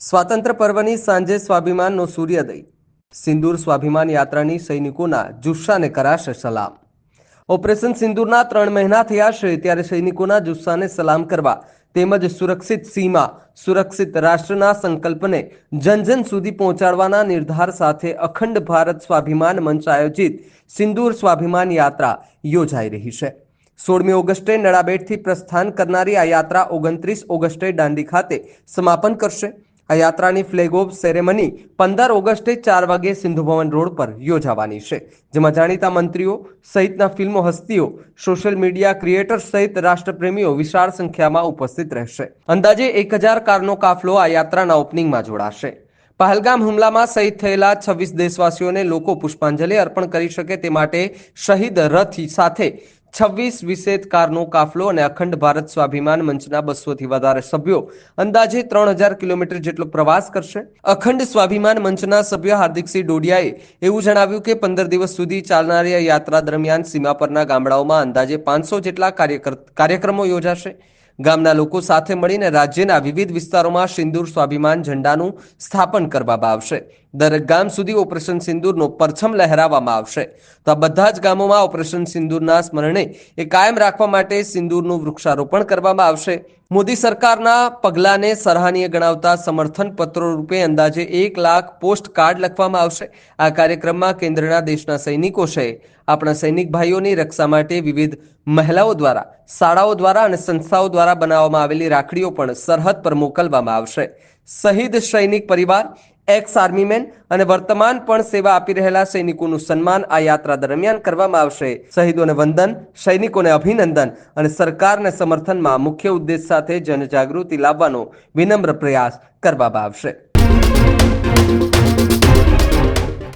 સ્વાતંત્ર્ય પર્વની સાંજે સ્વાભિમાનનો સૂર્યોદય. સિંદૂર સ્વાભિમાન યાત્રાની સૈનિકોના જુસ્સાને કરાશે સલામ. ઓપરેશન સિંદૂરના 3 મહિના થયા છે, ત્યારે સૈનિકોના જુસ્સાને સલામ કરવા તેમજ સુરક્ષિત સીમા, સુરક્ષિત રાષ્ટ્રના સંકલ્પને જન જન સુધી પહોંચાડવાના નિર્ધાર સાથે અખંડ ભારત સ્વાભિમાન મંચ આયોજિત સિંદૂર સ્વાભિમાન યાત્રા યોજાઈ રહી છે. 16મી ઓગસ્ટે નડાબેટથી પ્રસ્થાન કરનારી આ યાત્રા 29 ઓગસ્ટે દાંડી ખાતે સમાપન કરશે. આ યાત્રાની ફ્લેગ ઓફ સેરેમની 15 ઓગસ્ટે 4 વાગે સિંધુ ભવન રોડ પર યોજાવાની છે, જેમાં જાણીતા મંત્રીઓ સહિતના ફિલ્મો હસ્તીઓ, સોશિયલ મીડિયા ક્રિએટર્સ સહિત રાષ્ટ્રપ્રેમીઓ વિશાળ સંખ્યામાં ઉપસ્થિત રહેશે. અંદાજે 1000 કારનો કાફલો આ યાત્રાના ઓપનિંગમાં જોડાશે. પહલગામ હુમલામાં શહીદ થયેલા 26 દેશવાસીઓને લોકો પુષ્પાંજલિ અર્પણ કરી શકે તે માટે શહીદ રથ સાથે 26 વિશેષ કારનો કાફલો અને અખંડ ભારત સ્વાભિમાન મંચના 200થી વધારે સભ્યો અંદાજે 3000 કિલોમીટર જેટલો પ્રવાસ કરશે. અખંડ સ્વાભિમાન મંચના સભ્ય હાર્દિકસિંહ ડોડિયાએ એવું જણાવ્યું કે 15 દિવસ સુધી ચાલનારી આ યાત્રા દરમિયાન સીમા પરના ગામડાઓમાં અંદાજે 500 જેટલા કાર્યક્રમો યોજાશે. ગામના લોકો સાથે મળીને રાજ્યના વિવિધ વિસ્તારોમાં સિંદૂર સ્વાભિમાન ઝંડાનું સ્થાપન કરવામાં આવશે. દરેક ગામ સુધી ઓપરેશન સિંદૂરનો પરચમ લહેરાવવામાં આવશે. તો આ બધા જ ગામોમાં ઓપરેશન સિંદૂરના સ્મરણે કાયમ રાખવા માટે સિંદૂરનું વૃક્ષારોપણ કરવામાં આવશે. મોદી સરકારના પગલાંને સરાહનીય ગણાવતા સમર્થન પત્રો રૂપે અંદાજે 1 લાખ પોસ્ટ કાર્ડ લખવામાં આવશે. આ કાર્યક્રમમાં કેન્દ્રના દેશના સૈનિકો છે, આપણા સૈનિક ભાઈઓની રક્ષા માટે વિવિધ મહિલાઓ દ્વારા, શાળાઓ દ્વારા અને સંસ્થાઓ દ્વારા બનાવવામાં આવેલી રાખડીઓ પણ સરહદ પર મોકલવામાં આવશે. શહીદ સૈનિક પરિવાર, એક્સ આર્મીમેન અને વર્તમાન પણ સેવા આપી રહેલા સૈનિકોનું સન્માન આ યાત્રા દરમિયાન કરવામાં આવશે. શહીદોને વંદન, સૈનિકોને અભિનંદન અને સરકારને સમર્થનમાં મુખ્ય ઉદ્દેશ સાથે જનજાગૃતિ લાવવાનો વિનમ્ર પ્રયાસ કરવામાં આવશે.